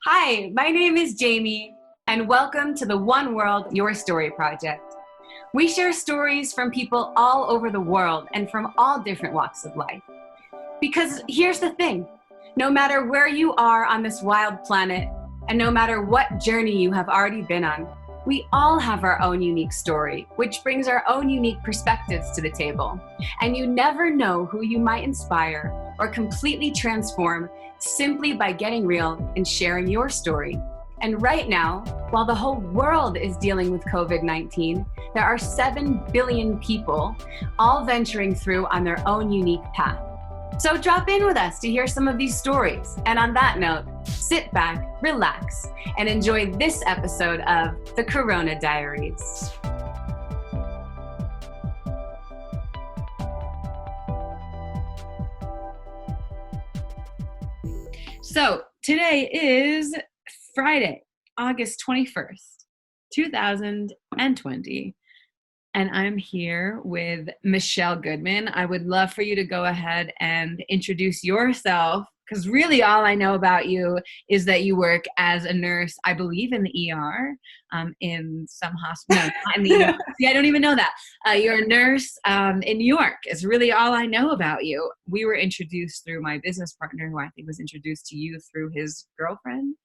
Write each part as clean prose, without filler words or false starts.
Hi, my name is Jamie, and welcome to the One World, Your Story Project. We share stories from people all over the world and from all different walks of life. Because here's the thing, no matter where you are on this wild planet, and no matter what journey you have already been on, we all have our own unique story, which brings our own unique perspectives to the table. And you never know who you might inspire or completely transform simply by getting real and sharing your story. And right now, while the whole world is dealing with COVID-19, there are 7 billion people all venturing through on their own unique path. So drop in with us to hear some of these stories. And on that note, sit back, relax, and enjoy this episode of the Corona Diaries. So today is Friday, August 21st, 2020. And I'm here with Michelle Goodman. I would love for you to go ahead and introduce yourself, because really all I know about you is that you work as a nurse, I believe in the ER, in some hospital. No, not in the ER. See, I don't even know that. You're a nurse in New York is really all I know about you. We were introduced through my business partner, who I think was introduced to you through his girlfriend,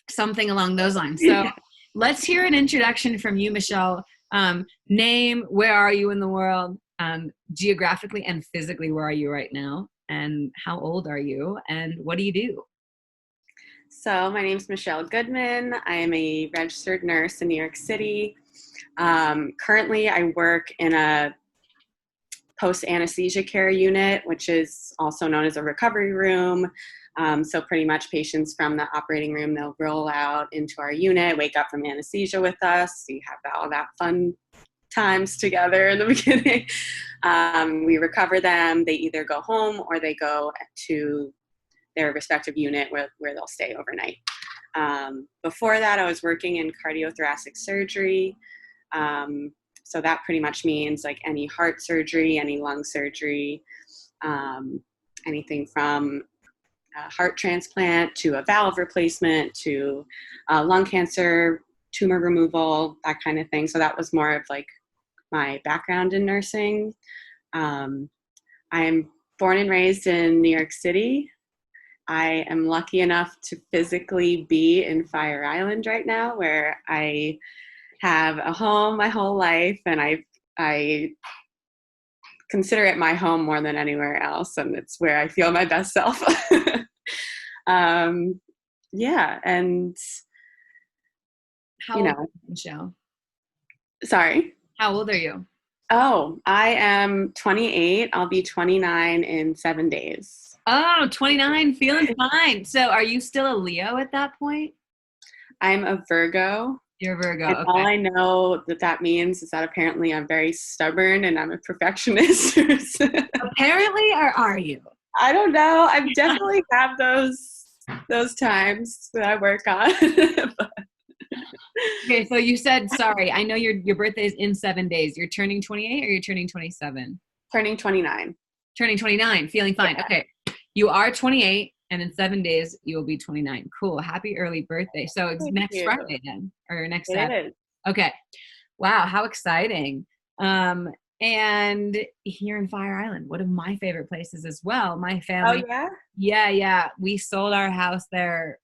something along those lines. So let's hear an introduction from you, Michelle. Name, where are you in the world? Geographically and physically, where are you right now? And how old are you? And what do you do? So my name is Michelle Goodman. I am a registered nurse in New York City. Currently, I work in a post-anesthesia care unit, which is also known as a recovery room. So pretty much patients from the operating room, they'll roll out into our unit, wake up from anesthesia with us. So you have all that fun times together in the beginning. We recover them. They either go home or they go to their respective unit where they'll stay overnight. Before that, I was working in cardiothoracic surgery. So that pretty much means like any heart surgery, any lung surgery, anything from heart transplant to a valve replacement to lung cancer, tumor removal, that kind of thing. So that was more of like my background in nursing. I am born and raised in New York City. I am lucky enough to physically be in Fire Island right now, where I have a home my whole life, and I consider it my home more than anywhere else, and it's where I feel my best self. Yeah, and How old are you, Michelle? Sorry? How old are you? Oh, I am 28. I'll be 29 in 7 days. Oh, 29, feeling fine. So are you still a Leo at that point? I'm a Virgo. You're a Virgo, And okay. all I know that means is that apparently I'm very stubborn and I'm a perfectionist. Apparently, or are you? I don't know. I definitely have those times that I work on. Okay, so you said, sorry, I know your birthday is in 7 days. You're turning 28 or you're turning 27? Turning 29. Turning 29, feeling fine. Yeah. Okay, you are 28, and in 7 days, you will be 29. Cool. Happy early birthday. So it's Thank next you. Friday then, or next It Saturday. is. Okay. Wow, how exciting. And here in Fire Island, one of my favorite places as well. My family. Oh, yeah? Yeah. We sold our house there.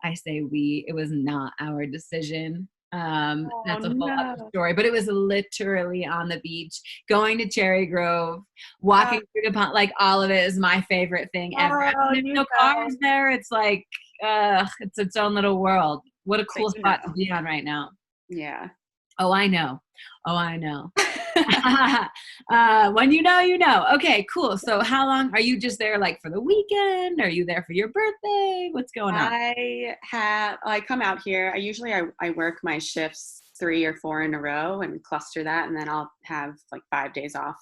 I say we, it was not our decision. That's a whole other story, but it was literally on the beach, going to Cherry Grove, walking through the pond, like all of it is my favorite thing ever. There's no cars there. It's like, it's its own little world. What a cool spot to be on right now. Yeah. Oh, I know. When you know, you know. Okay, cool. So how long are you just there, like for the weekend? Are you there for your birthday? What's going on? I come out here. I work my shifts 3 or 4 in a row and cluster that, and then I'll have like 5 days off.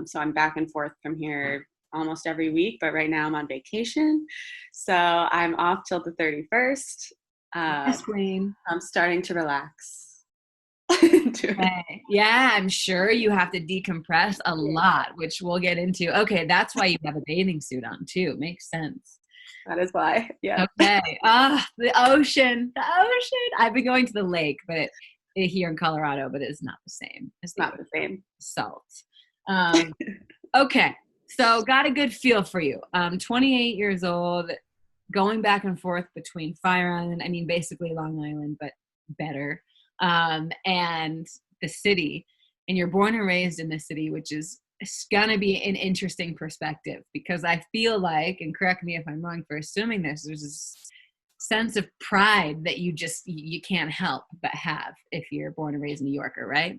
So I'm back and forth from here almost every week, but right now I'm on vacation. So I'm off till the 31st. Yes, Queen. I'm starting to relax. Okay. Yeah, I'm sure you have to decompress a lot, which we'll get into. Okay, that's why you have a bathing suit on too. Makes sense. That is why. Yeah. Okay. Ah, the ocean. The ocean. I've been going to the lake, but here in Colorado, but it's not the same as the Not the same. salt. Okay. So got a good feel for you. 28 years old, going back and forth between Fire Island, I mean, basically Long Island, but better, and the city. And you're born and raised in the city, which is it's going to be an interesting perspective because I feel like, and correct me if I'm wrong for assuming this, there's this sense of pride that you can't help but have if you're born and raised New Yorker, right?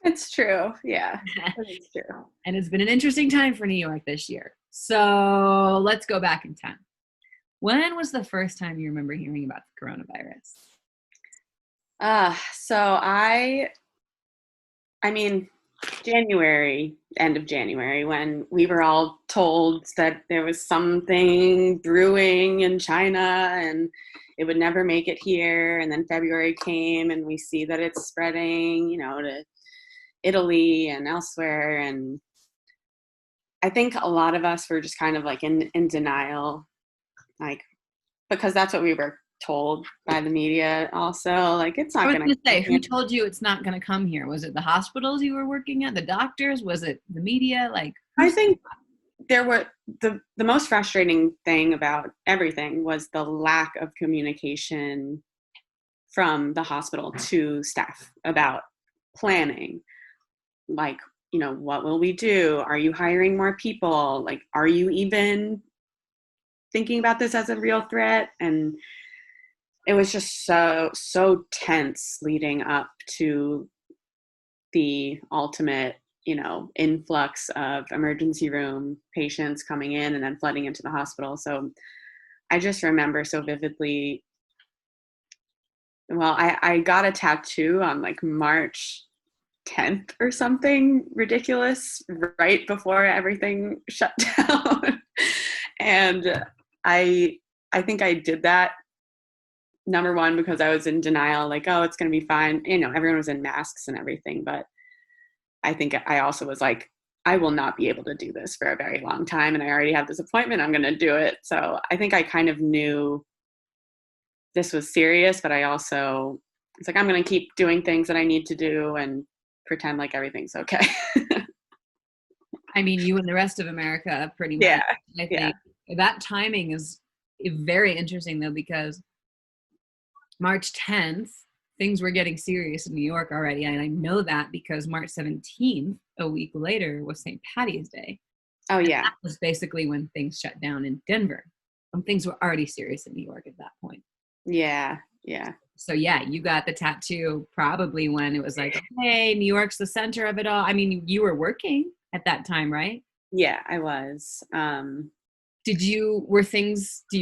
It's true. Yeah, it's true. And it's been an interesting time for New York this year. So let's go back in time. When was the first time you remember hearing about the coronavirus? So I mean, January, end of January, when we were all told that there was something brewing in China and it would never make it here. And then February came and we see that it's spreading, to Italy and elsewhere. And I think a lot of us were just kind of like in denial, like, because that's what we were told by the media also, like it's not going to say, who told you it's not going to come here? Was it the hospitals you were working at, the doctors? Was it the media? Like, I think there were the most frustrating thing about everything was the lack of communication from the hospital to staff about planning, like, what will we do? Are you hiring more people? Like, are you even thinking about this as a real threat? And it was just so tense leading up to the ultimate, influx of emergency room patients coming in and then flooding into the hospital. So I just remember so vividly. Well, I got a tattoo on like March 10th or something ridiculous right before everything shut down. And I think I did that, number one, because I was in denial, like, oh, it's going to be fine. Everyone was in masks and everything. But I think I also was like, I will not be able to do this for a very long time. And I already have this appointment. I'm going to do it. So I think I kind of knew this was serious, but I also, it's like, I'm going to keep doing things that I need to do and pretend like everything's okay. I mean, you and the rest of America pretty much. Yeah. I think that timing is very interesting though, because March 10th, things were getting serious in New York already. And I know that because March 17th, a week later, was St. Patty's Day. Oh, yeah. And that was basically when things shut down in Denver. Things were already serious in New York at that point. Yeah, yeah. So, yeah, you got the tattoo probably when it was like, hey, New York's the center of it all. I mean, you were working at that time, right? Yeah, I was. Do you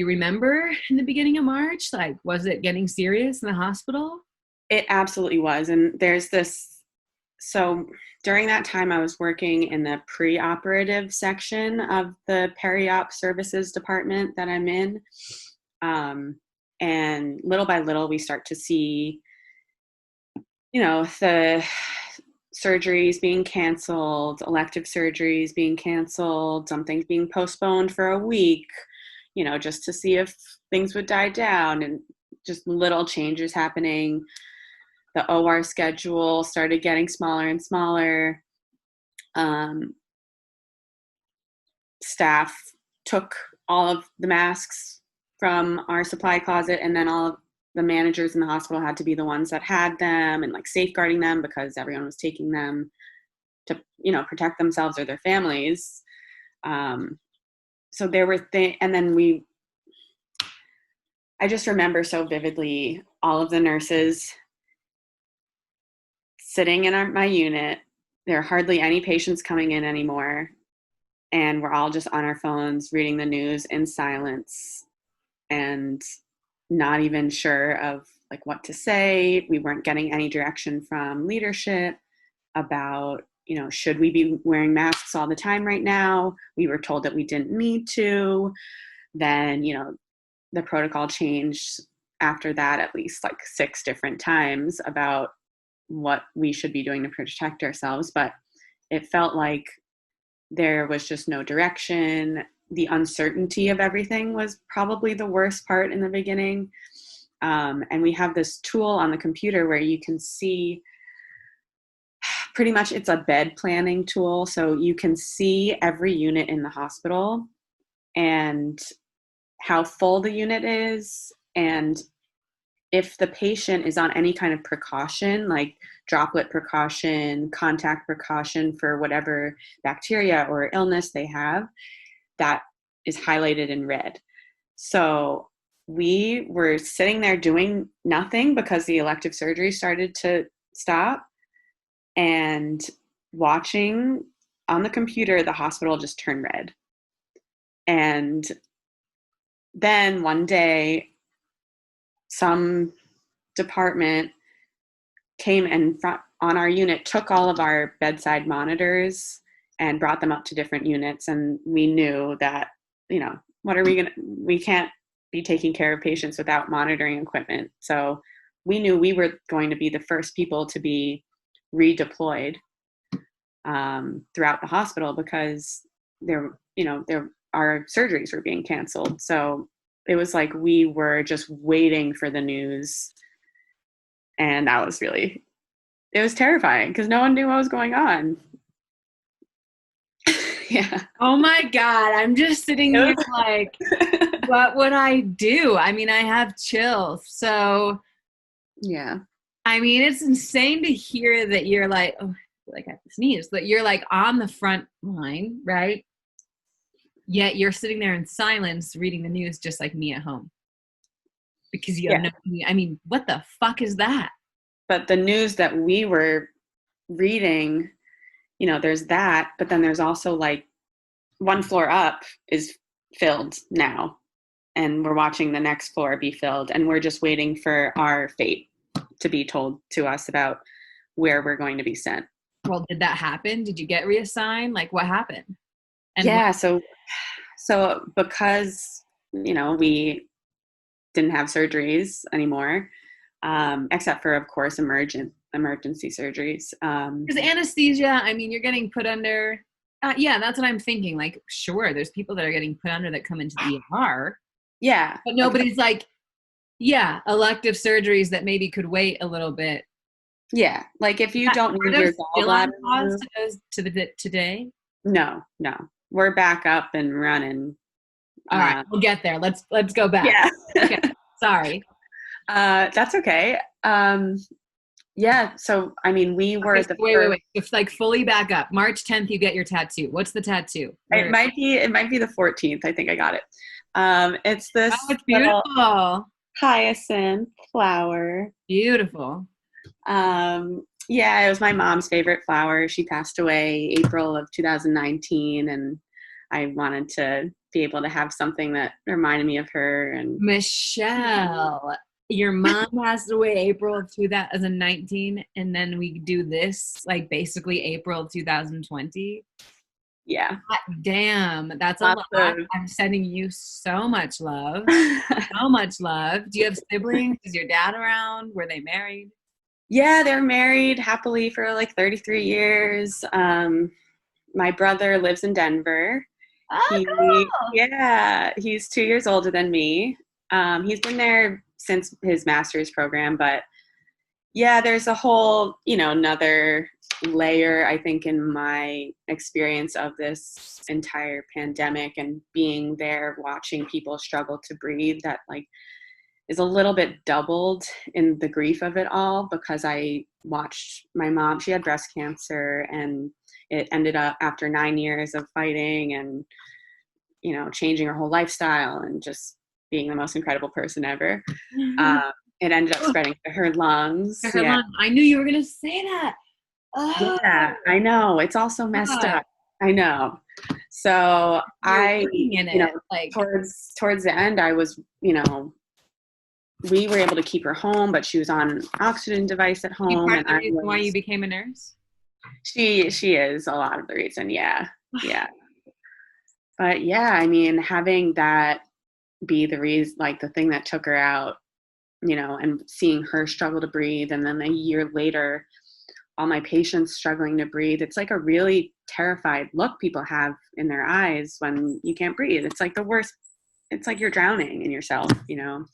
remember in the beginning of March? Like, was it getting serious in the hospital? It absolutely was. And there's this, so during that time I was working in the pre-operative section of the peri-op services department that I'm in. And little by little we start to see, the surgeries being canceled, elective surgeries being canceled, some things being postponed for a week, just to see if things would die down, and just little changes happening. The OR schedule started getting smaller and smaller. Staff took all of the masks from our supply closet, and then all of the managers in the hospital had to be the ones that had them and like safeguarding them because everyone was taking them to, protect themselves or their families. So there were and then I just remember so vividly all of the nurses sitting in my unit. There are hardly any patients coming in anymore. And we're all just on our phones reading the news in silence and not even sure of like what to say. We weren't getting any direction from leadership about, should we be wearing masks all the time right now? We were told that we didn't need to. Then, the protocol changed after that at least like 6 different times about what we should be doing to protect ourselves. But it felt like there was just no direction. the uncertainty of everything was probably the worst part in the beginning. And we have this tool on the computer where you can see pretty much, it's a bed planning tool. So you can see every unit in the hospital and how full the unit is, and if the patient is on any kind of precaution, like droplet precaution, contact precaution for whatever bacteria or illness they have, that is highlighted in red. So we were sitting there doing nothing because the elective surgery started to stop, and watching on the computer, the hospital just turn red. And then one day, some department came and on our unit took all of our bedside monitors and brought them up to different units. And we knew that, what are we going to, we can't be taking care of patients without monitoring equipment. So we knew we were going to be the first people to be redeployed throughout the hospital, because our surgeries were being canceled. So it was like we were just waiting for the news. And that was it was terrifying because no one knew what was going on. Yeah. Oh my God. I'm just sitting here like, what would I do? I mean, I have chills. So, yeah. I mean, it's insane to hear that you're like, oh, I feel like I have to sneeze, that you're like on the front line, right? Yet you're sitting there in silence reading the news just like me at home. Because you have I mean, what the fuck is that? But the news that we were reading, there's that, but then there's also like one floor up is filled now, and we're watching the next floor be filled, and we're just waiting for our fate to be told to us about where we're going to be sent. Well, did that happen? Did you get reassigned? Like, what happened? And yeah, so because, we didn't have surgeries anymore, except for, of course, emergency surgeries. Because anesthesia, I mean, you're getting put under, yeah, that's what I'm thinking. Like, sure, there's people that are getting put under that come into the ER. Yeah. But nobody's like, yeah, elective surgeries that maybe could wait a little bit. Yeah, like if you don't need your gallbladder today. No, we're back up and running. All right, we'll get there. Let's go back. Yeah. Okay. Sorry. That's okay. Yeah. So I mean, we were wait. If like fully back up, March 10th, you get your tattoo. What's the tattoo? It might be the 14th. I think I got it. It's this. Oh, it's beautiful. Hyacinth flower. Beautiful. Yeah, it was my mom's favorite flower. She passed away April of 2019, and I wanted to be able to have something that reminded me of her. And Michelle, your mom passed away April of 2019, and then we do this like basically April of 2020. Yeah. Damn, that's a lot. I'm sending you so much love. So much love. Do you have siblings? Is your dad around? Were they married? Yeah, they're married happily for like 33 years. My brother lives in Denver. Oh, cool. Yeah, he's 2 years older than me. He's been there since his master's program, but yeah, there's a whole, another layer, I think, in my experience of this entire pandemic and being there, watching people struggle to breathe, that like is a little bit doubled in the grief of it all, because I watched my mom, she had breast cancer, and it ended up after 9 years of fighting and, changing her whole lifestyle and just being the most incredible person ever. It ended up spreading to her lungs. Lungs. I knew you were going to say that. Oh. Yeah, I know. It's also messed up. I know. So towards the end, I was, we were able to keep her home, but she was on an oxygen device at home. Part of the reason why you became a nurse? She is a lot of the reason. Yeah. Yeah. But yeah, I mean, having that be the reason, like the thing that took her out, and seeing her struggle to breathe. And then a year later, all my patients struggling to breathe. It's like a really terrified look people have in their eyes when you can't breathe. It's like the worst. It's like you're drowning in yourself, you know?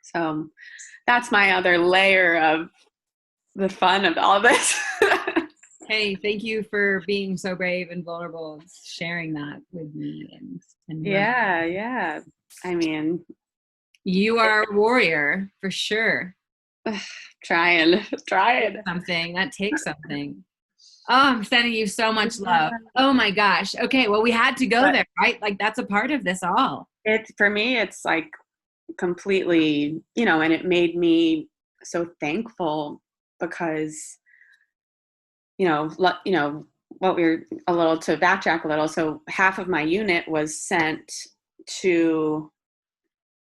So that's my other layer of the fun of all this. Hey, thank you for being so brave and vulnerable and sharing that with me. And Yeah. I mean, you are a warrior for sure. trying. That takes something. Oh, I'm sending you so much love. Oh my gosh. Okay, well, we had to go there, right? Like that's a part of this all. For me, it's like completely, you know, and it made me so thankful because, what we're a little to backtrack a little. So half of my unit was sent to,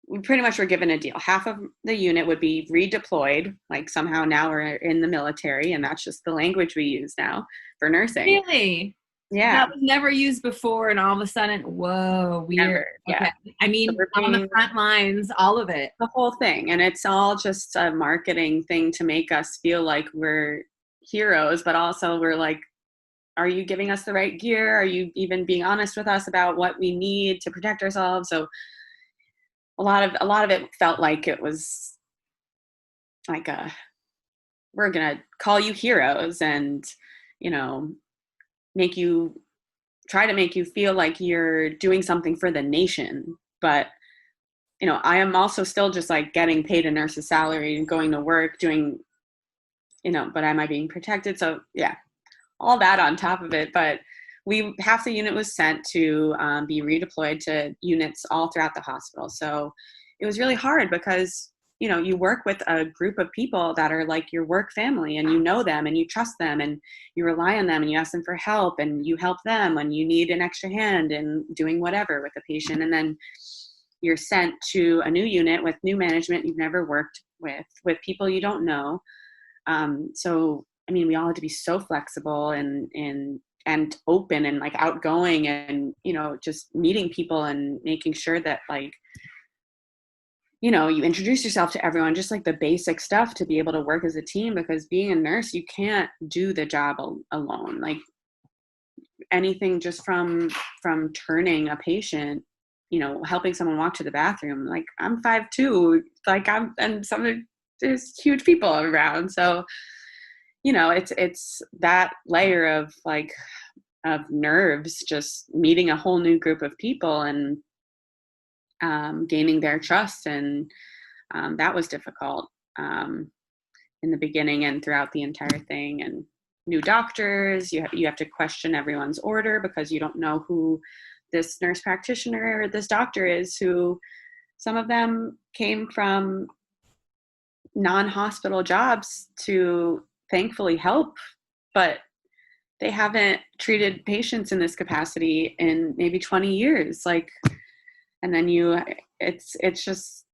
we pretty much were given a deal. Half of the unit would be redeployed, like somehow now we're in the military, and that's just the language we use now for nursing. Really? Yeah. That was never used before, and all of a sudden, whoa, weird. Never, yeah. Okay. I mean, on the front lines, all of it. The whole thing. And it's all just a marketing thing to make us feel like we're heroes, but also we're like, are you giving us the right gear? Are you even being honest with us about what we need to protect ourselves? So a lot of it felt like it was like we're gonna call you heroes and, you know, try to make you feel like you're doing something for the nation. But, you know, I am also still just like getting paid a nurse's salary and going to work doing, you know, but am I being protected? So yeah, all that on top of it. But half the unit was sent to be redeployed to units all throughout the hospital. So it was really hard because, you know, you work with a group of people that are like your work family, and you know them and you trust them and you rely on them and you ask them for help and you help them when you need an extra hand in doing whatever with a patient. And then you're sent to a new unit with new management you've never worked with people you don't know. So, I mean, we all had to be so flexible and open and like outgoing and, you know, just meeting people and making sure that like, you know, you introduce yourself to everyone, just like the basic stuff to be able to work as a team, because being a nurse, you can't do the job alone. Like anything just from turning a patient, you know, helping someone walk to the bathroom. Like I'm 5'2", like there's huge people around. So, you know, it's that layer of like of nerves, just meeting a whole new group of people and gaining their trust. And that was difficult in the beginning and throughout the entire thing. And new doctors, you have to question everyone's order because you don't know who this nurse practitioner or this doctor is, who some of them came from non-hospital jobs to thankfully help, but they haven't treated patients in this capacity in maybe 20 years. Like, and then it's just,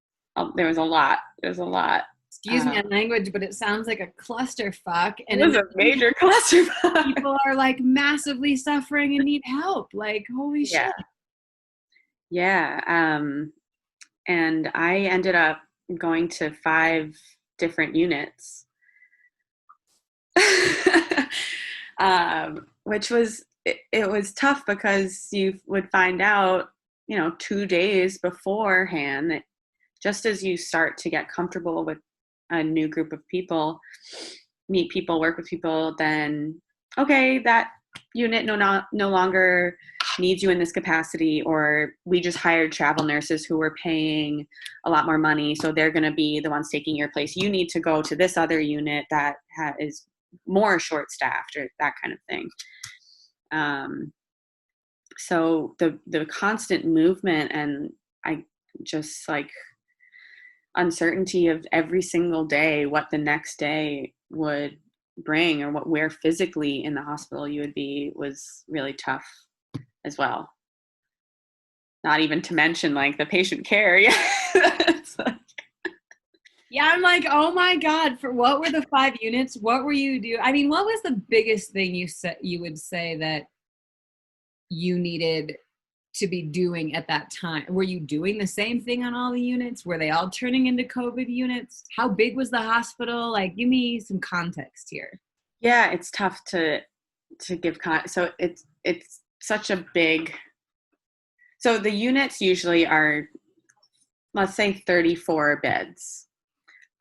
there's a lot. Excuse me on language, but it sounds like a clusterfuck. And it was a major clusterfuck. People are like massively suffering and need help. Like, holy shit. Yeah. And I ended up going to 5 different units, which was, it was tough because you would find out, you know, 2 days beforehand that just as you start to get comfortable with a new group of people, meet people, work with people, then, okay, that unit no longer needs you in this capacity, or we just hired travel nurses who were paying a lot more money, so they're going to be the ones taking your place. You need to go to this other unit that is more short-staffed, or that kind of thing. So the constant movement and I just like uncertainty of every single day, what the next day would bring or where physically in the hospital you would be, was really tough as well. Not even to mention like the patient care. Yeah. Yeah, I'm like, oh my God, for what were the 5 units? What were you doing? I mean, what was the biggest thing you would say that you needed to be doing at that time? Were you doing the same thing on all the units? Were they all turning into COVID units? How big was the hospital? Like, give me some context here. Yeah, it's tough to give so it's such a big, so the units usually are, let's say, 34 beds.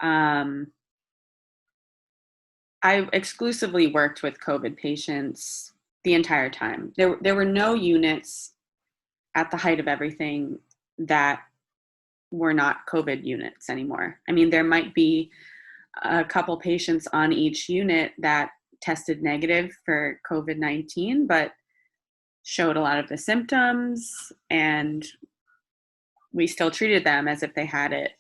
um I exclusively worked with COVID patients the entire time. There were no units at the height of everything that were not COVID units anymore. I mean, there might be a couple patients on each unit that tested negative for COVID-19, but showed a lot of the symptoms, and we still treated them as if they had it.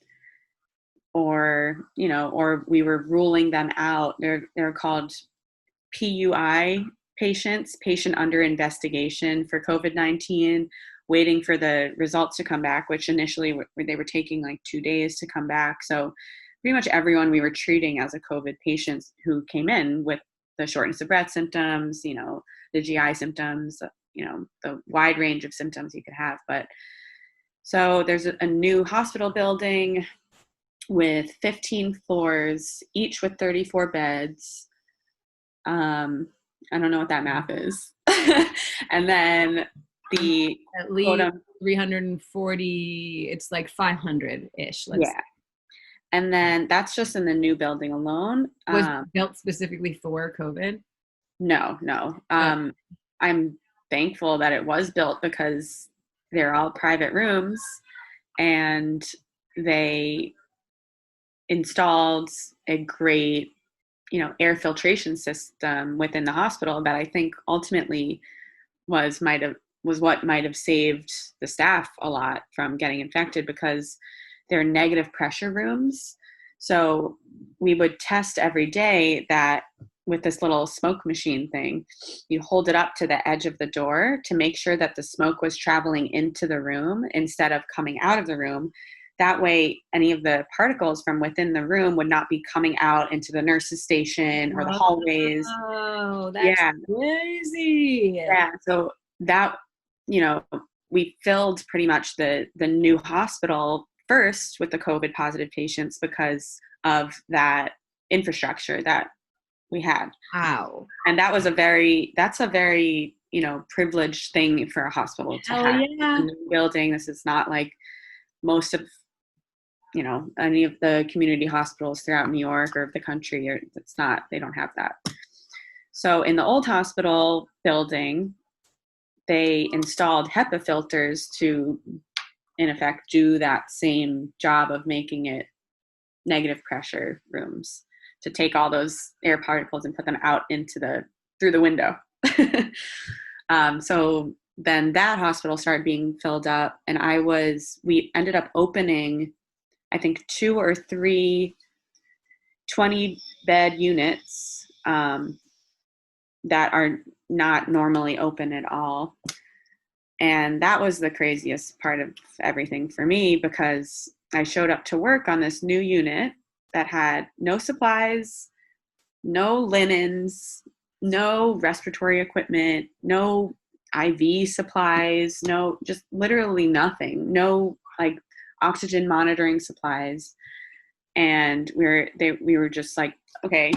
Or, or we were ruling them out. They're called PUI patients, patient under investigation for COVID-19, waiting for the results to come back, which initially they were taking like 2 days to come back. So pretty much everyone we were treating as a COVID patient who came in with the shortness of breath symptoms, the GI symptoms, the wide range of symptoms you could have. But so there's a new hospital building with 15 floors, each with 34 beds. I don't know what that math is. And then the At least 340, it's like 500-ish. Yeah. And then that's just in the new building alone. Was built specifically for COVID? No. I'm thankful that it was built because they're all private rooms, and they installed a great, air filtration system within the hospital that I think ultimately was what might have saved the staff a lot from getting infected, because they're negative pressure rooms. So we would test every day that with this little smoke machine thing, you hold it up to the edge of the door to make sure that the smoke was traveling into the room instead of coming out of the room. That way, any of the particles from within the room would not be coming out into the nurse's station or the hallways. Oh, that's crazy. Yeah. So that, we filled pretty much the new hospital first with the COVID positive patients because of that infrastructure that we had. Wow. And that's a very, privileged thing for a hospital to have. Yeah. In the building. This is not like most of, any of the community hospitals throughout New York or the country, or they don't have that. So in the old hospital building, they installed HEPA filters to, in effect, do that same job of making it negative pressure rooms, to take all those air particles and put them out through the window. So then that hospital started being filled up, and we ended up opening, I think, 2 or 3 20-bed units that are not normally open at all. And that was the craziest part of everything for me, because I showed up to work on this new unit that had no supplies, no linens, no respiratory equipment, no IV supplies, no, just literally nothing, no like oxygen monitoring supplies. And we were just like, okay,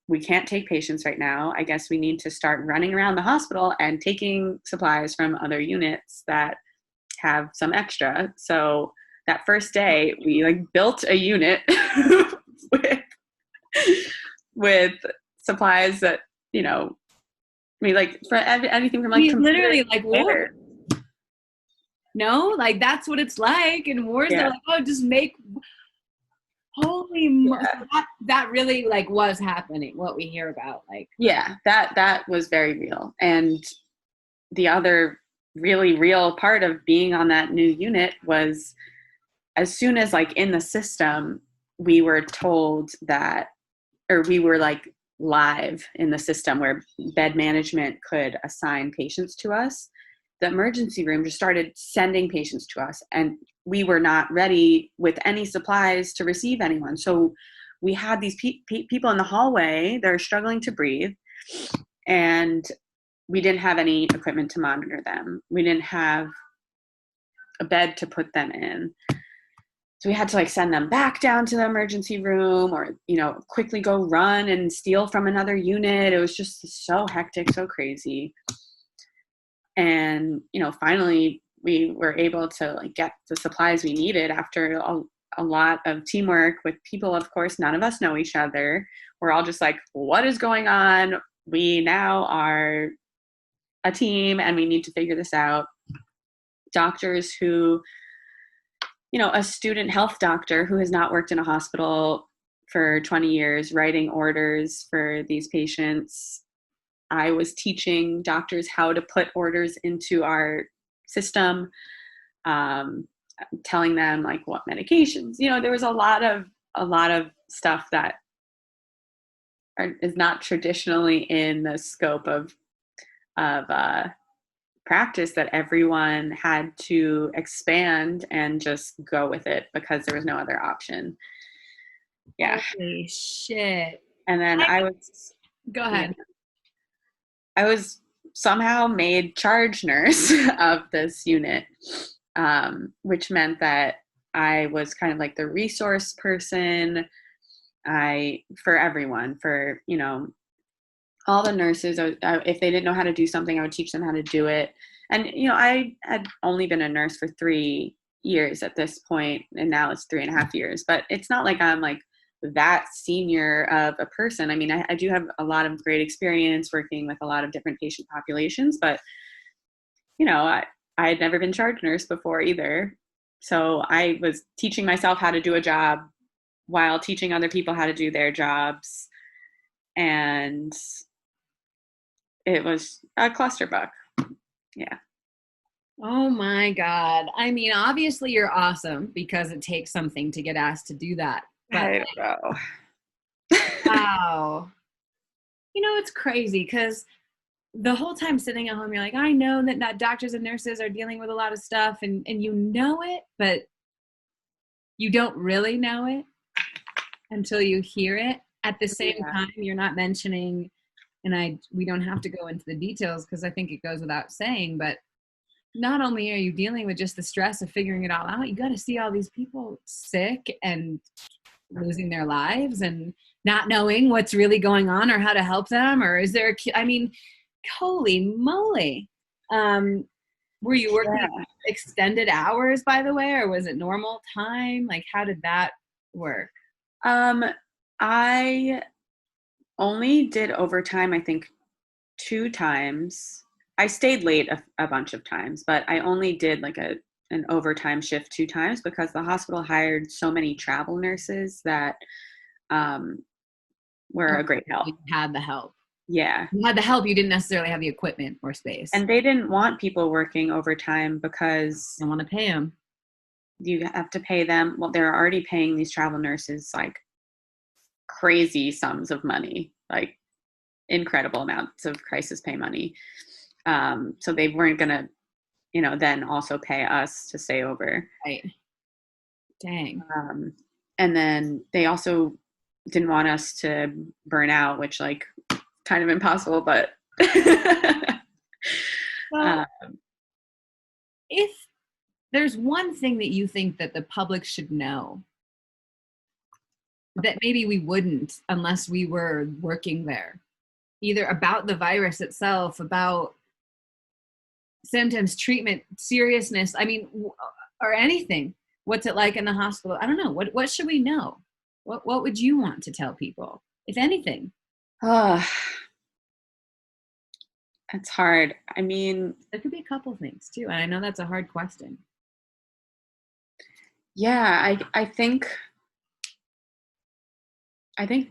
we can't take patients right now. I guess we need to start running around the hospital and taking supplies from other units that have some extra. So that first day, we built a unit with supplies that, for anything from literally war. No, that's what it's like in wars. Yeah. They're like, oh, just make. Holy, yeah. That really was happening. What we hear about, yeah, that was very real. And the other really real part of being on that new unit was, as soon as in the system, we were told that, or we were live in the system where bed management could assign patients to us, the emergency room just started sending patients to us, and we were not ready with any supplies to receive anyone. So we had these people in the hallway that are struggling to breathe, and we didn't have any equipment to monitor them. We didn't have a bed to put them in. So we had to like send them back down to the emergency room, or, quickly go run and steal from another unit. It was just so hectic, so crazy. And, finally we were able to like get the supplies we needed after a lot of teamwork with people. Of course, none of us know each other. We're all just like, what is going on? We now are a team and we need to figure this out. Doctors who, a student health doctor who has not worked in a hospital for 20 years, writing orders for these patients. I was teaching doctors how to put orders into our system, telling them like what medications, there was a lot of stuff that is not traditionally in the scope of practice, that everyone had to expand and just go with it because there was no other option. Yeah. Holy shit. And then Go ahead. I was somehow made charge nurse of this unit, which meant that I was kind of like the resource person for everyone, for, all the nurses. If they didn't know how to do something, I would teach them how to do it. And, I had only been a nurse for 3 years at this point, and now it's 3.5 years, but it's not like I'm like that senior of a person. I mean, I do have a lot of great experience working with a lot of different patient populations, but, I had never been charge nurse before either. So I was teaching myself how to do a job while teaching other people how to do their jobs. And it was a clusterfuck. Yeah. Oh my God. I mean, obviously you're awesome because it takes something to get asked to do that. But I don't know. wow. It's crazy because the whole time sitting at home, you're like, I know that doctors and nurses are dealing with a lot of stuff, and you know it, but you don't really know it until you hear it. At the same time, you're not mentioning, and we don't have to go into the details because I think it goes without saying, but not only are you dealing with just the stress of figuring it all out, you got to see all these people sick and losing their lives and not knowing what's really going on or how to help them, or is there holy moly. Were you working extended hours, by the way, or was it normal time? Like, how did that work? I only did overtime, I think 2 times. I stayed late a bunch of times, but I only did like an overtime shift 2 times because the hospital hired so many travel nurses that were a great help. You had the help. Yeah. You had the help. You didn't necessarily have the equipment or space. And they didn't want people working overtime because they want to pay them. You have to pay them. Well, they're already paying these travel nurses like crazy sums of money, like incredible amounts of crisis pay money. So they weren't going to, then also pay us to stay over. Right. Dang. And then they also didn't want us to burn out, which like kind of impossible, but well, if there's one thing that you think that the public should know that maybe we wouldn't unless we were working there, either about the virus itself, about symptoms, treatment, seriousness, or anything. What's it like in the hospital? I don't know. What should we know? What would you want to tell people, if anything? It's hard. I mean, there could be a couple things too, and I know that's a hard question. Yeah, I think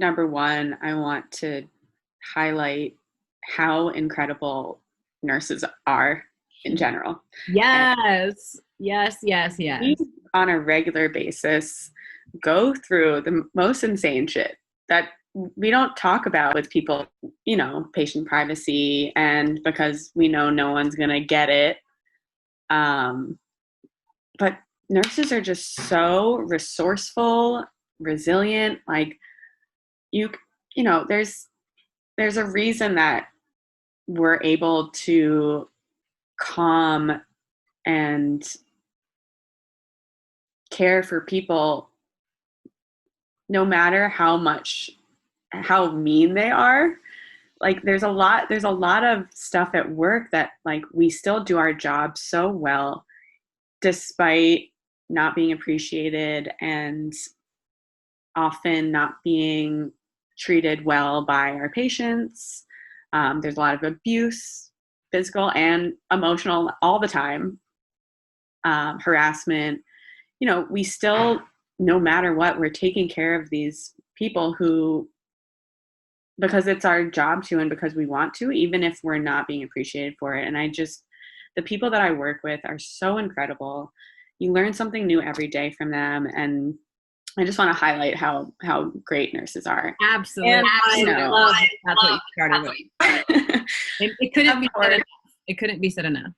number one, I want to highlight how incredible nurses are in general. Yes. Yes. We, on a regular basis, go through the most insane shit that we don't talk about with people, patient privacy, and because we know no one's going to get it. But nurses are just so resourceful, resilient. Like there's a reason that we're able to calm and care for people, no matter how mean they are. Like there's a lot of stuff at work that like we still do our job so well despite not being appreciated and often not being treated well by our patients. There's a lot of abuse, physical and emotional, all the time. Harassment. We still, no matter what, we're taking care of these people who, because it's our job to and because we want to, even if we're not being appreciated for it. And the people that I work with are so incredible. You learn something new every day from them. And I just want to highlight how great nurses are. Absolutely. And I love that's what you started with. It couldn't be said enough. It couldn't be said enough.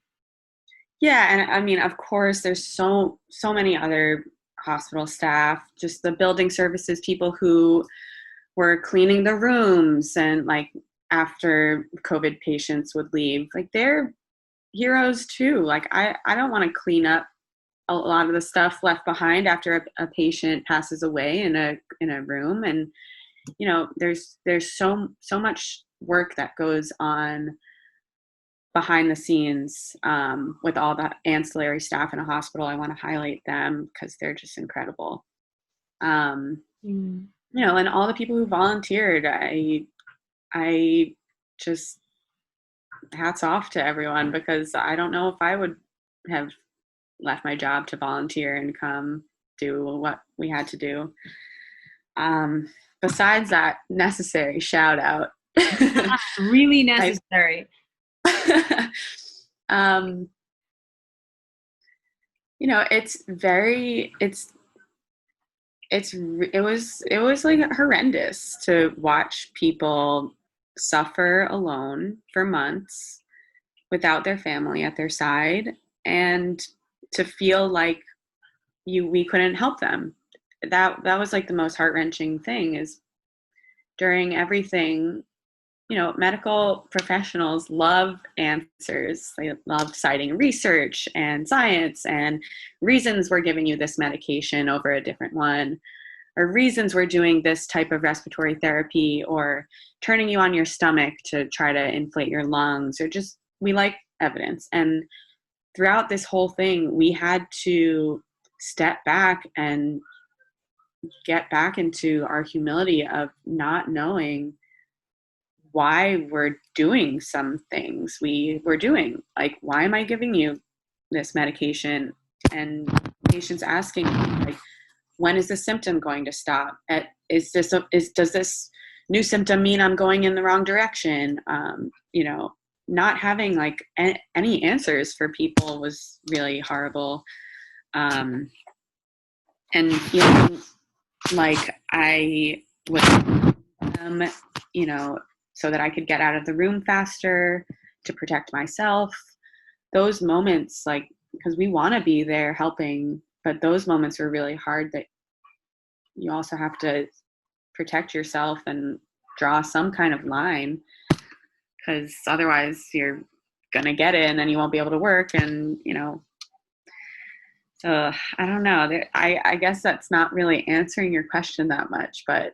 Yeah, and I mean, of course, there's so many other hospital staff, just the building services people who were cleaning the rooms and like after COVID patients would leave, like they're heroes too. Like I don't want to clean up a lot of the stuff left behind after a patient passes away in a room. And there's so much work that goes on behind the scenes with all the ancillary staff in a hospital. I want to highlight them because they're just incredible. And all the people who volunteered, I just hats off to everyone, because I don't know if I would have left my job to volunteer and come do what we had to do. Besides that necessary shout out. Really necessary. It was like horrendous to watch people suffer alone for months without their family at their side, and to feel like we couldn't help them. That was like the most heart-wrenching thing, is during everything, medical professionals love answers. They love citing research and science and reasons we're giving you this medication over a different one, or reasons we're doing this type of respiratory therapy, or turning you on your stomach to try to inflate your lungs, or just, we like evidence. And throughout this whole thing, we had to step back and get back into our humility of not knowing why we're doing some things we were doing. Like, why am I giving you this medication? And patients asking me, like, when is the symptom going to stop? Does this new symptom mean I'm going in the wrong direction? Not having like any answers for people was really horrible. And feeling like I was, so that I could get out of the room faster to protect myself. Those moments, like, because we want to be there helping, but those moments were really hard, that you also have to protect yourself and draw some kind of line, because otherwise you're going to get it and then you won't be able to work. And, so I don't know. I guess that's not really answering your question that much, but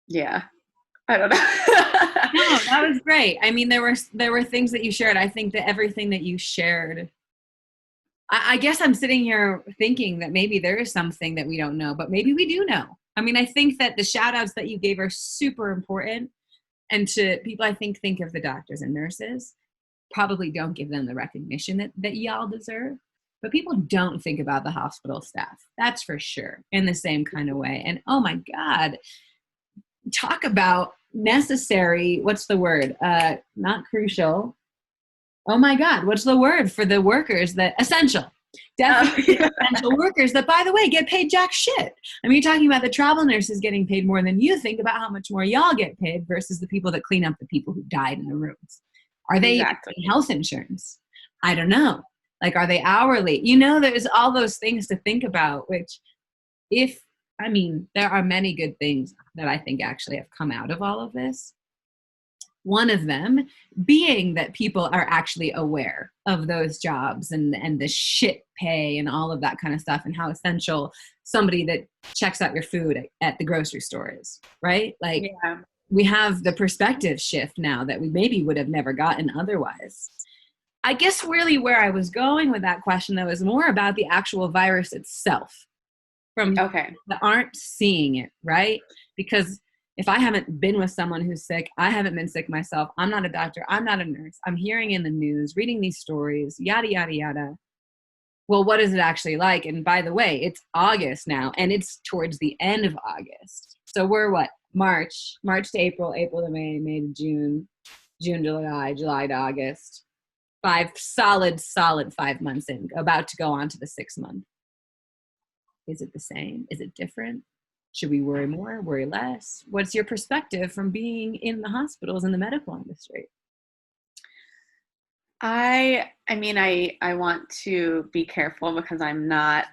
yeah, I don't know. No, that was great. I mean, there were things that you shared. I think that everything that you shared, I guess I'm sitting here thinking that maybe there is something that we don't know, but maybe we do know. I mean, I think that the shout outs that you gave are super important. And to people, I think of the doctors and nurses, probably don't give them the recognition that y'all deserve. But people don't think about the hospital staff. That's for sure, in the same kind of way. And oh my God, talk about necessary. What's the word? Not crucial. Oh my God, what's the word for the workers that essential? Definitely essential workers that, by the way, get paid jack shit. I mean, you're talking about the travel nurses getting paid more than you. Think about how much more y'all get paid versus the people that clean up the people who died in the rooms. Are they paying health insurance? I don't know. Like, are they hourly? There's all those things to think about, which there are many good things that I think actually have come out of all of this. One of them being that people are actually aware of those jobs and the shit pay and all of that kind of stuff, and how essential somebody that checks out your food at the grocery store is, right? Like, Yeah. we have the perspective shift now that we maybe would have never gotten otherwise. I guess really where I was going with that question, though, is more about the actual virus itself, from Okay. that aren't seeing it, right? Because if I haven't been with someone who's sick, I haven't been sick myself, I'm not a doctor, I'm not a nurse, I'm hearing in the news, reading these stories, yada, yada, yada. Well, what is it actually like? And by the way, it's August now, and it's towards the end of August. So we're what? March to April, April to May, May to June, June to July, July to August. 5 months in, about to go on to the 6th month. Is it the same? Is it different? Should we worry more, worry less? What's your perspective from being in the hospitals and the medical industry? I mean, I want to be careful because I'm not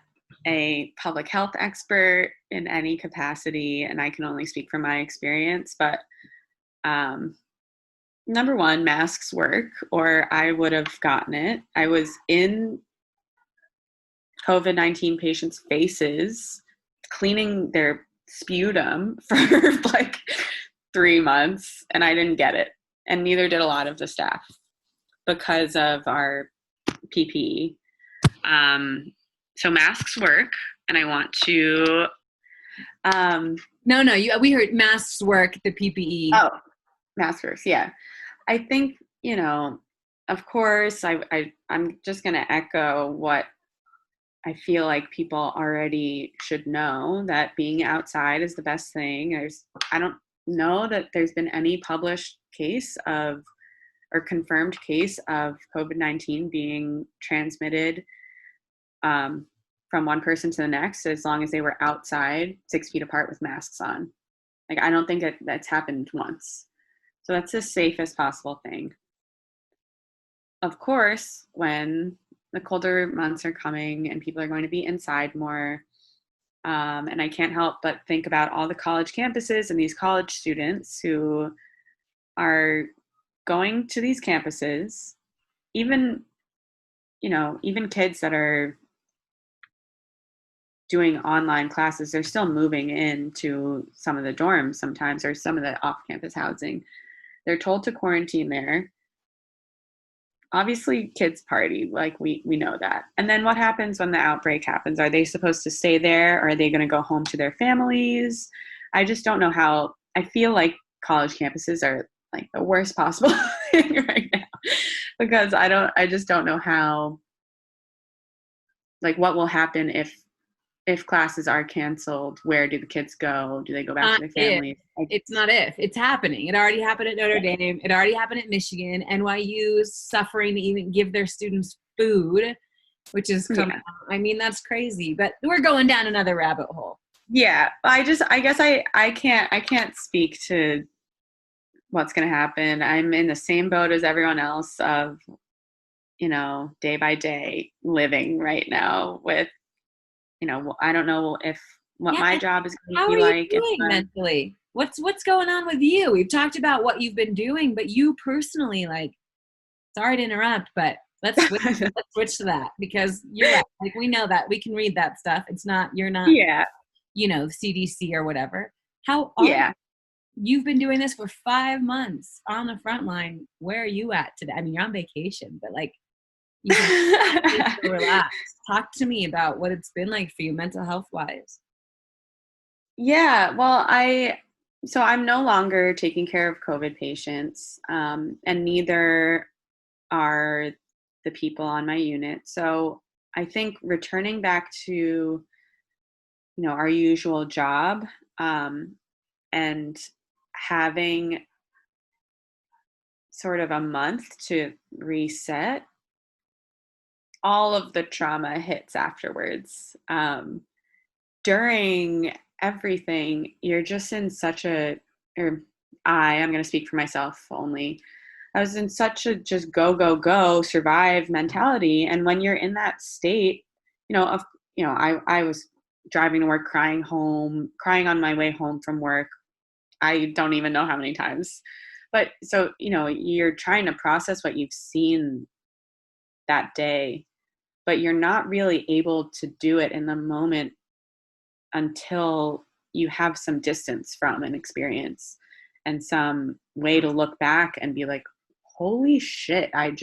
a public health expert in any capacity, and I can only speak from my experience. But number one, masks work, or I would have gotten it. I was in COVID-19 patients' faces, cleaning their sputum for like 3 months, and I didn't get it. And neither did a lot of the staff because of our PPE. So masks work, and I want to. We heard masks work, the PPE. Oh, masks works, yeah. I think, of course, I'm just going to echo what I feel like people already should know, that being outside is the best thing. I don't know that there's been any published case of or confirmed case of COVID-19 being transmitted from one person to the next, as long as they were outside 6 feet apart with masks on. Like, I don't think that's happened once. So that's the safest possible thing. Of course, when the colder months are coming and people are going to be inside more, and I can't help but think about all the college campuses and these college students who are going to these campuses, even kids that are doing online classes, they're still moving into some of the dorms sometimes, or some of the off-campus housing. They're told to quarantine there. Obviously, kids party, like we know that. And then what happens when the outbreak happens? Are they supposed to stay there, or are they going to go home to their families? I just don't know how. I feel like college campuses are like the worst possible thing right now, because I just don't know how, like, what will happen if classes are canceled. Where do the kids go? Do they go back to their families? It's not if. It's happening. It already happened at Notre Dame. It already happened at Michigan. NYU's suffering to even give their students food, which is coming out. I mean, that's crazy. But we're going down another rabbit hole. Yeah. I guess I can't speak to what's going to happen. I'm in the same boat as everyone else of, day by day living right now with, I don't know what my job is going to be like. How are you doing mentally? What's going on with you? We've talked about what you've been doing, but you personally, like, sorry to interrupt, but let's switch to that, because you're right. Like, we know that. We can read that stuff. You're not, CDC or whatever. How are you? You've been doing this for 5 months on the front line. Where are you at today? I mean, you're on vacation, but like, you can relax. Talk to me about what it's been like for you mental health wise. Yeah, well, I'm no longer taking care of COVID patients, and neither are the people on my unit. So I think returning back to, our usual job, and having sort of a month to reset, all of the trauma hits afterwards. During everything, you're just in such I'm going to speak for myself only. I was in such a just go, survive mentality. And when you're in that state, I was driving to work, crying on my way home from work. I don't even know how many times, But so, you're trying to process what you've seen that day, but you're not really able to do it in the moment until you have some distance from an experience and some way to look back and be like, holy shit, I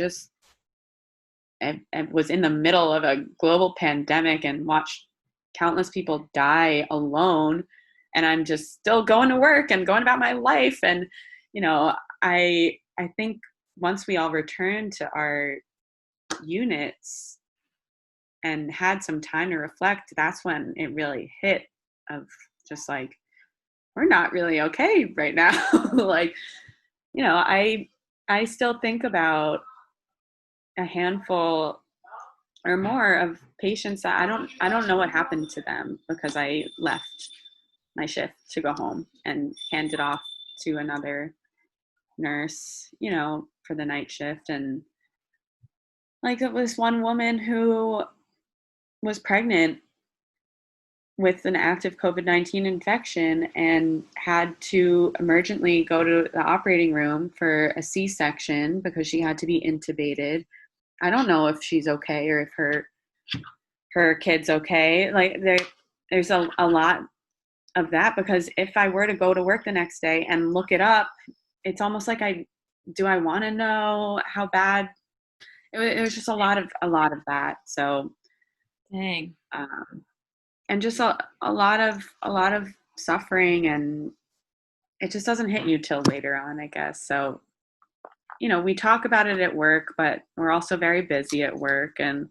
was in the middle of a global pandemic and watched countless people die alone, and I'm just still going to work and going about my life. And I think once we all returned to our units and had some time to reflect, that's when it really hit of just like, we're not really okay right now. Like, I still think about a handful or more of patients that I don't know what happened to them because I left my shift to go home and hand it off to another nurse, for the night shift. And like, it was one woman who was pregnant with an active COVID-19 infection and had to emergently go to the operating room for a C-section because she had to be intubated. I don't know if she's okay or if her kid's okay. Like, there's a lot of that, because if I were to go to work the next day and look it up, it's almost like I want to know how bad it was. Just a lot of that. So Dang. And just a lot of suffering, and it just doesn't hit you till later on, I guess. So, we talk about it at work, but we're also very busy at work, and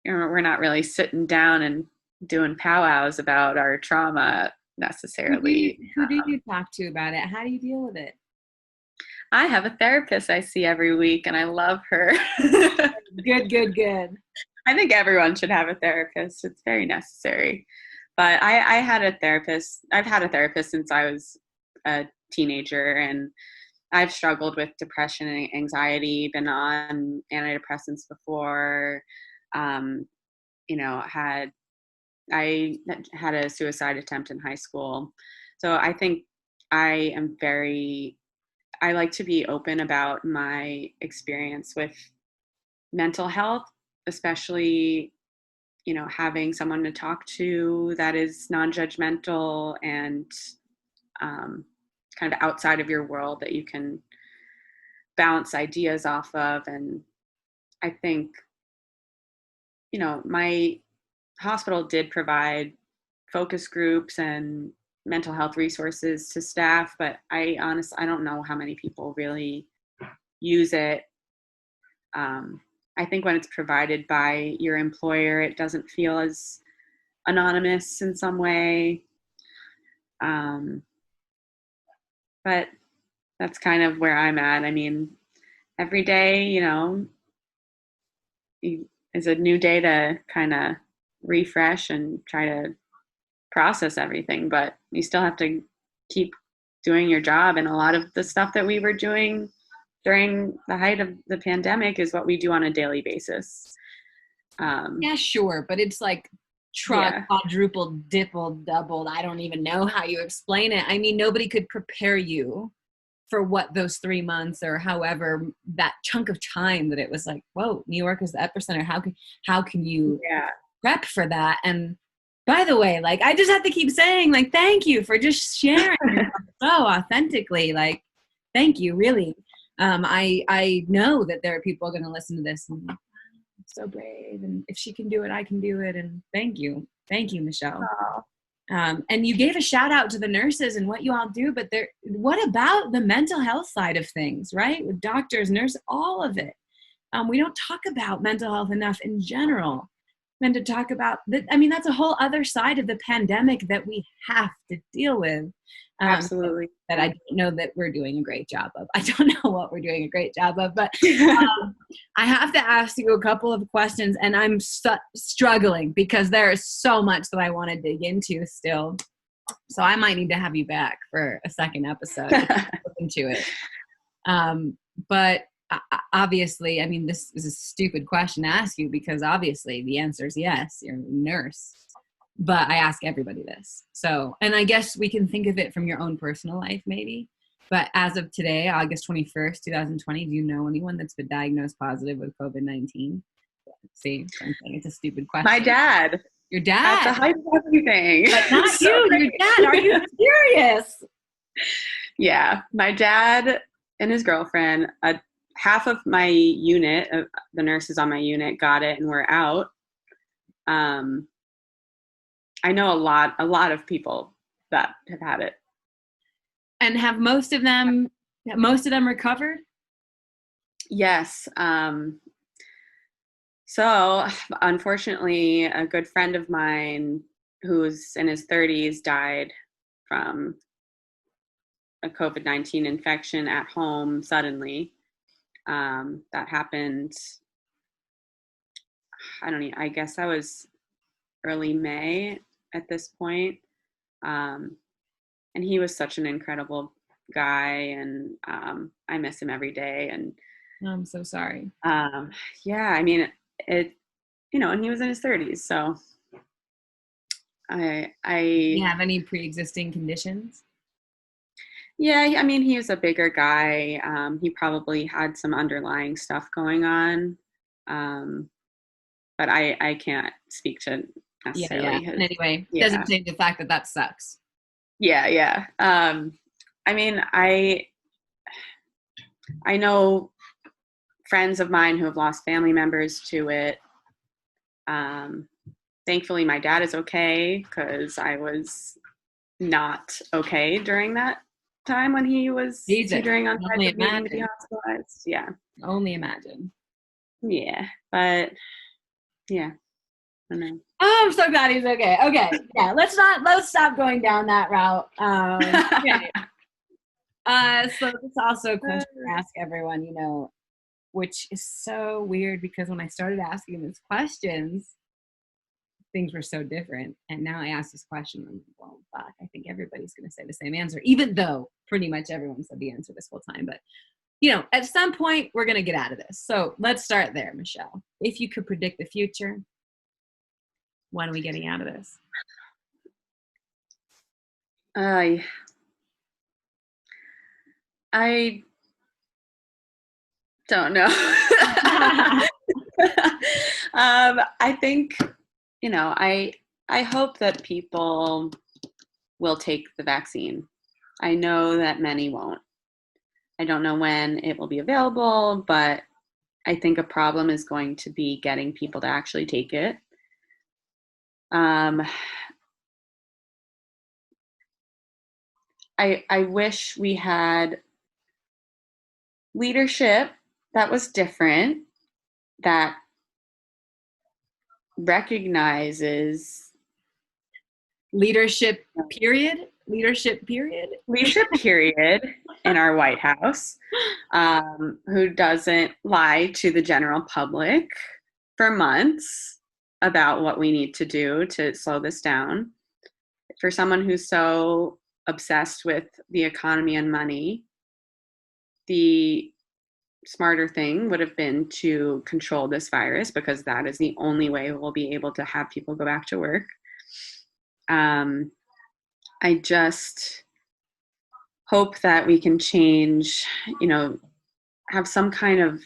we're not really sitting down and doing powwows about our trauma necessarily. Who do you talk to about it? How do you deal with it? I have a therapist I see every week, and I love her. Good. I think everyone should have a therapist. It's very necessary. But I had a therapist. I've had a therapist since I was a teenager, and I've struggled with depression and anxiety, been on antidepressants before. I had a suicide attempt in high school. So I think I like to be open about my experience with mental health, especially, having someone to talk to that is non-judgmental and kind of outside of your world that you can bounce ideas off of. And I think, my hospital did provide focus groups and mental health resources to staff, but I don't know how many people really use it. I think when it's provided by your employer, it doesn't feel as anonymous in some way. But that's kind of where I'm at. I mean, every day, is a new day to kind of refresh and try to process everything, but you still have to keep doing your job. And a lot of the stuff that we were doing during the height of the pandemic is what we do on a daily basis. Yeah, sure. But it's like quadrupled, dippled, doubled. I don't even know how you explain it. I mean, nobody could prepare you for what those 3 months or however that chunk of time that it was like, whoa, New York is the epicenter. How can you prep for that? And by the way, like, I just have to keep saying, like, thank you for just sharing so authentically. Like, thank you, really. I know that there are people going to listen to this and be like, wow, so brave. And if she can do it, I can do it. And thank you, Michelle. And you gave a shout out to the nurses and what you all do, but what about the mental health side of things, right? With doctors, nurses, all of it. We don't talk about mental health enough in general. And to talk about that, I mean, that's a whole other side of the pandemic that we have to deal with. Absolutely. That I don't know that we're doing a great job of. I don't know what we're doing a great job of, but I have to ask you a couple of questions, and I'm struggling because there is so much that I want to dig into still. So I might need to have you back for a second episode to look into it. But obviously, I mean, this is a stupid question to ask you because obviously the answer is yes, you're a nurse. But I ask everybody this. So, and I guess we can think of it from your own personal life, maybe. But as of today, August 21st, 2020, do you know anyone that's been diagnosed positive with COVID-19? See, I'm saying it's a stupid question. My dad. Your At the dad? height of everything. But not So you, your dad. Are you serious? Yeah, my dad and his girlfriend, half of my unit, the nurses on my unit got it and were out. I know a lot of people that have had it. And have most of them recovered? Yes. So unfortunately, a good friend of mine who's in his 30s died from a COVID-19 infection at home suddenly. That happened, I guess that was early May at this point. And he was such an incredible guy, and I miss him every day. And I'm so sorry. yeah, I mean, it, and he was in his 30s, so Do you have any pre-existing conditions? yeah, I mean, he was a bigger guy. He probably had some underlying stuff going on, but I can't speak to necessarily And anyway, yeah. doesn't change the fact that that sucks. Yeah. I mean, I know friends of mine who have lost family members to it. Thankfully, my dad is okay, because I was not okay during that time when he was teetering on the edge of needing to be hospitalized. Yeah. Only imagine. Yeah. But yeah. I know. Oh, I'm so glad he's okay. Okay. Yeah. Let's stop going down that route. Okay. So it's also a question to ask everyone, which is so weird, because when I started asking these questions, things were so different. And now I ask this question, I'm like, well, fuck, I think everybody's going to say the same answer, even though pretty much everyone said the answer this whole time. But, at some point, we're going to get out of this. So let's start there, Michelle. If you could predict the future, when are we getting out of this? I don't know. I think, I hope that people will take the vaccine. I know that many won't. I don't know when it will be available, but I think a problem is going to be getting people to actually take it. I wish we had leadership that was different, that recognizes leadership period in our White House, who doesn't lie to the general public for months about what we need to do to slow this down. For someone who's so obsessed with the economy and money, the smarter thing would have been to control this virus, because that is the only way we'll be able to have people go back to work. I just hope that we can change, have some kind of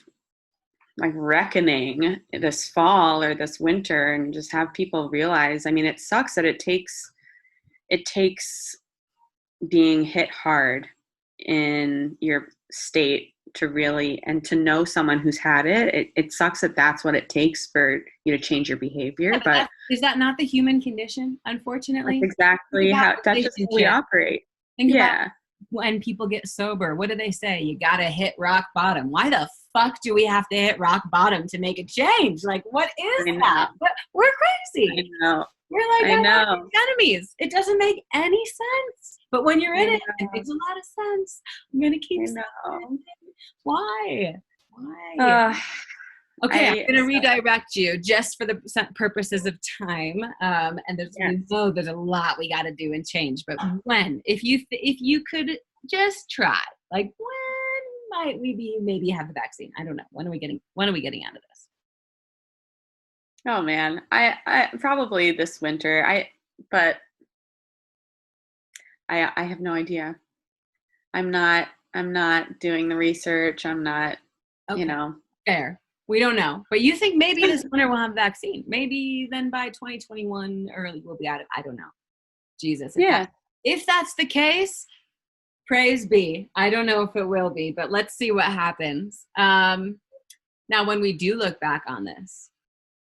like reckoning this fall or this winter, and just have people realize, I mean, it sucks that it takes being hit hard in your state to really, and to know someone who's had it sucks that that's what it takes for you to change your behavior. But is that not the human condition? Unfortunately, that's exactly that's just how we operate. Think about when people get sober. What do they say? You gotta hit rock bottom. Why the fuck do we have to hit rock bottom to make a change? Like, what is that? We're crazy. I know. We're like enemies. It doesn't make any sense. But when you're in it makes a lot of sense. I'm gonna keep saying it. Why? Okay, I'm going to redirect you just for the purposes of time. And we know there's a lot we got to do and change. But when, if you could just try, like, when might we maybe have the vaccine? I don't know. When are we getting out of this? Oh man, I probably this winter. But I have no idea. I'm not doing the research. I'm not, you Okay, know. fair. We don't know. But you think maybe this winter we'll have a vaccine. Maybe then by 2021 early we'll be out of, I don't know. Jesus. Yeah. If that's the case, praise be. I don't know if it will be, but let's see what happens. Now, when we do look back on this,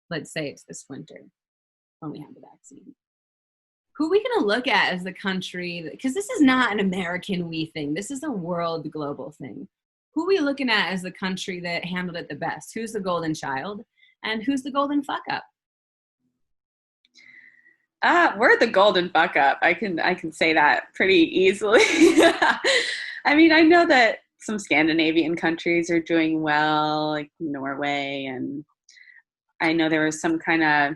let's say it's this winter when we have the vaccine, who are we going to look at as the country? Because this is not an American we thing. This is a world global thing. Who are we looking at as the country that handled it the best? Who's the golden child? And who's the golden fuck up? We're the golden fuck up. I can say that pretty easily. I mean, I know that some Scandinavian countries are doing well, like Norway, and I know there was some kind of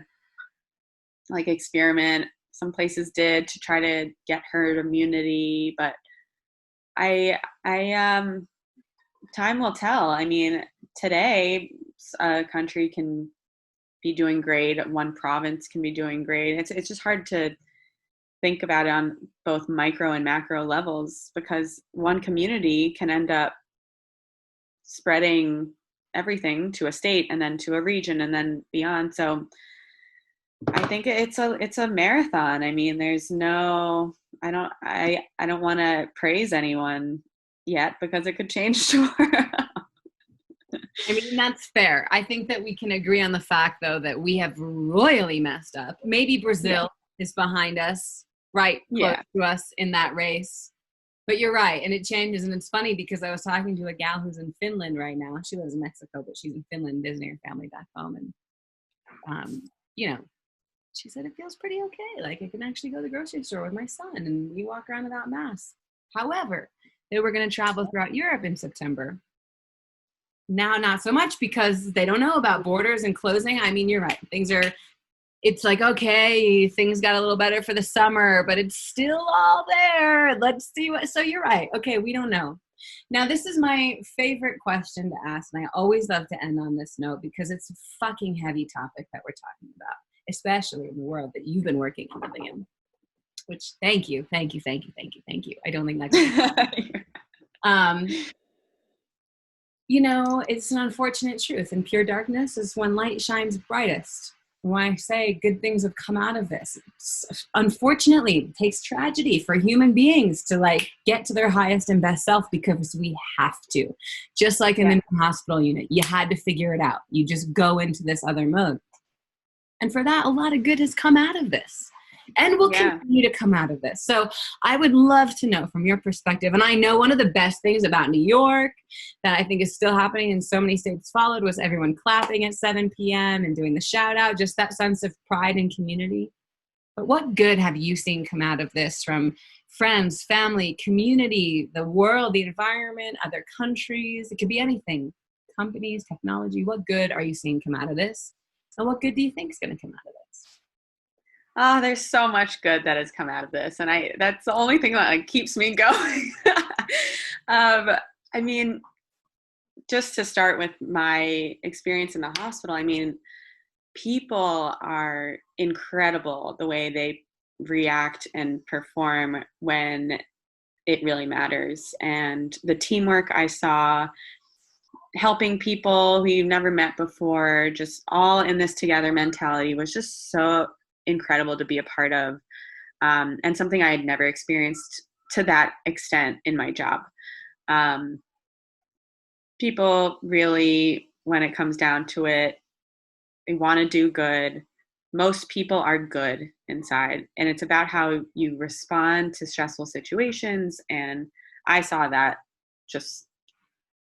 like experiment some places did to try to get herd immunity, but I time will tell. I mean, today a country can be doing great. One province can be doing great. It's just hard to think about it on both micro and macro levels because one community can end up spreading everything to a state and then to a region and then beyond. So I think it's a marathon. I mean, there's no I don't want to praise anyone yet because it could change tomorrow. I mean, that's fair. I think that we can agree on the fact, though, that we have royally messed up. Maybe Brazil is behind us, right close to us in that race. But you're right, and it changes. And it's funny because I was talking to a gal who's in Finland right now. She lives in Mexico, but she's in Finland visiting her family back home. And, she said, it feels pretty okay. Like, I can actually go to the grocery store with my son, and we walk around without masks. However, they were going to travel throughout Europe in September. Now, not so much because they don't know about borders and closing. I mean, you're right. It's like, okay, things got a little better for the summer, but it's still all there. Let's see so you're right. Okay, we don't know. Now, this is my favorite question to ask, and I always love to end on this note because it's a fucking heavy topic that we're talking about, especially in the world that you've been working and living in, which thank you. I don't think that's it's an unfortunate truth, and pure darkness is when light shines brightest. When I say good things have come out of this, unfortunately, it takes tragedy for human beings to get to their highest and best self because we have to. Just like in the hospital unit, you had to figure it out. You just go into this other mode. And for that, a lot of good has come out of this. And will continue to come out of this. So I would love to know from your perspective. And I know one of the best things about New York that I think is still happening and so many states followed was everyone clapping at 7 p.m. and doing the shout out, just that sense of pride and community. But what good have you seen come out of this from friends, family, community, the world, the environment, other countries? It could be anything. Companies, technology. What good are you seeing come out of this? And what good do you think is going to come out of this? Oh, there's so much good that has come out of this. And that's the only thing that keeps me going. I mean, just to start with my experience in the hospital, I mean, people are incredible the way they react and perform when it really matters. And the teamwork I saw, helping people who you've never met before, just all in this together mentality was just so incredible to be a part of, and something I had never experienced to that extent in my job. People really, when it comes down to it, they want to do good. Most people are good inside, and it's about how you respond to stressful situations. And I saw that just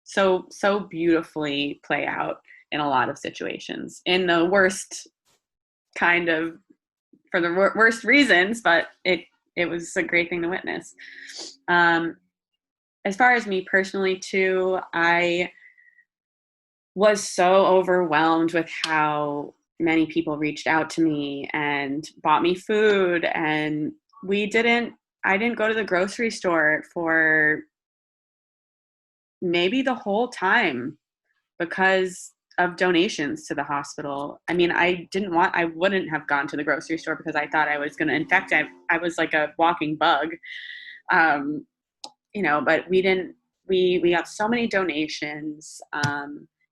so beautifully play out in a lot of situations in the worst kind of, for the worst reasons, but it was a great thing to witness. As far as me personally too, I was so overwhelmed with how many people reached out to me and bought me food, and I didn't go to the grocery store for maybe the whole time because of donations to the hospital. I mean, I wouldn't have gone to the grocery store because I thought I was going to infect. I was like a walking bug. but we got so many donations.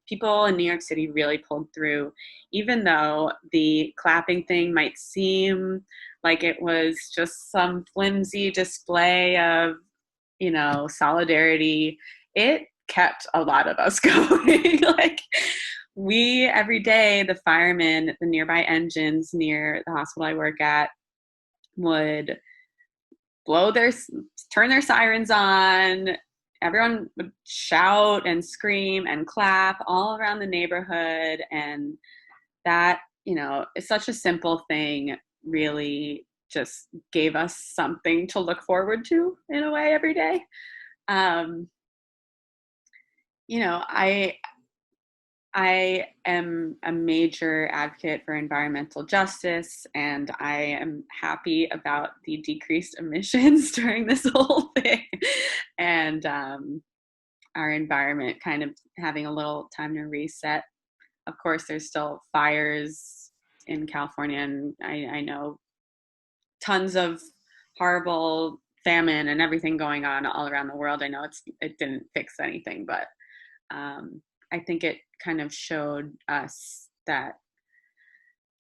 People in New York City really pulled through, even though the clapping thing might seem like it was just some flimsy display of, solidarity. It kept a lot of us going. Like, we, every day, the firemen at the nearby engines near the hospital I work at would turn their sirens on. Everyone would shout and scream and clap all around the neighborhood. And that, is such a simple thing, really just gave us something to look forward to in a way every day. I am a major advocate for environmental justice, and I am happy about the decreased emissions during this whole thing, and our environment kind of having a little time to reset. Of course, there's still fires in California, and I know tons of horrible famine and everything going on all around the world. I know it didn't fix anything, but I think it kind of showed a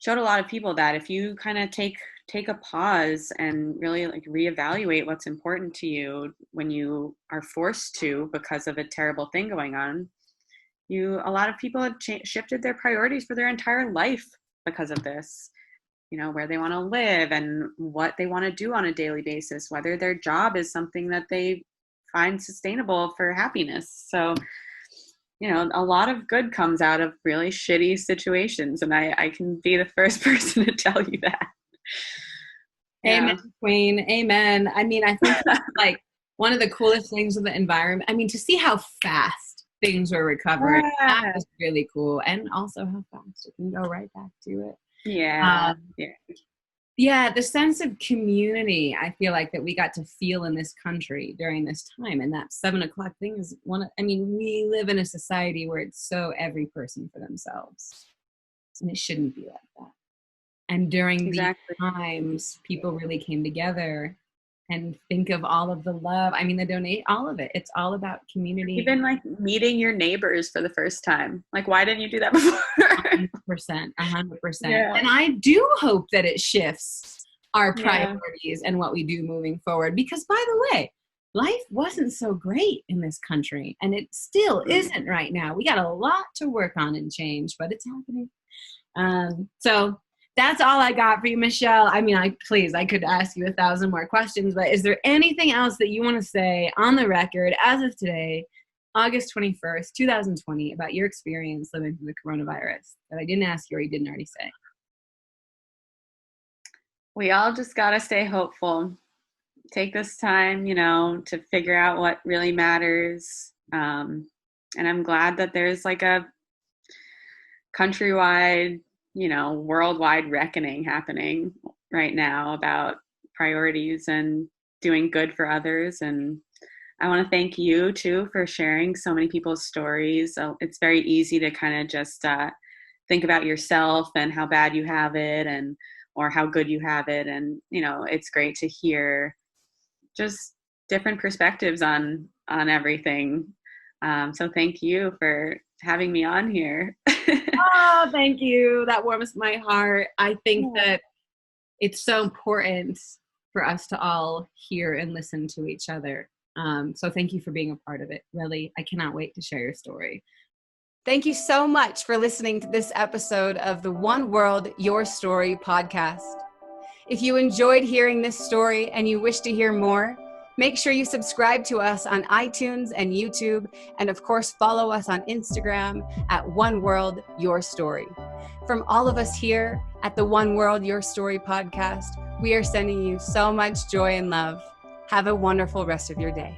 lot of people that if you kind of take a pause and really like reevaluate what's important to you when you are forced to because of a terrible thing going on, a lot of people have shifted their priorities for their entire life because of this. Where they want to live and what they want to do on a daily basis, whether their job is something that they find sustainable for happiness. So, a lot of good comes out of really shitty situations, and I can be the first person to tell you that. Amen, Queen. Amen. I mean, I think that's like one of the coolest things of the environment. I mean, to see how fast things were recovering, that was really cool. And also how fast it can go right back to it. Yeah, the sense of community I feel like that we got to feel in this country during this time, and that 7:00 thing is we live in a society where it's so every person for themselves, and it shouldn't be like that. And during these times, people really came together. And think of all of the love. I mean, all of it. It's all about community. Even like meeting your neighbors for the first time. Like, why didn't you do that before? 100%. Yeah. And I do hope that it shifts our priorities and what we do moving forward. Because, by the way, life wasn't so great in this country. And it still isn't right now. We got a lot to work on and change, but it's happening. So that's all I got for you, Michelle. I mean, I could ask you 1,000 more questions, but is there anything else that you want to say on the record as of today, August 21st, 2020, about your experience living through the coronavirus that I didn't ask you or you didn't already say? We all just got to stay hopeful. Take this time, to figure out what really matters. And I'm glad that there's like a countrywide, worldwide reckoning happening right now about priorities and doing good for others. And I want to thank you too for sharing so many people's stories. It's very easy to kind of just think about yourself and how bad you have it or how good you have it. And, it's great to hear just different perspectives on everything. So thank you for having me on here. Oh, thank you. That warms my heart. I think that it's so important for us to all hear and listen to each other. So thank you for being a part of it. Really, I cannot wait to share your story. Thank you so much for listening to this episode of the One World, Your Story podcast. If you enjoyed hearing this story and you wish to hear more, make sure you subscribe to us on iTunes and YouTube, and of course, follow us on Instagram at One World, Your Story. From all of us here at the One World, Your Story podcast, we are sending you so much joy and love. Have a wonderful rest of your day.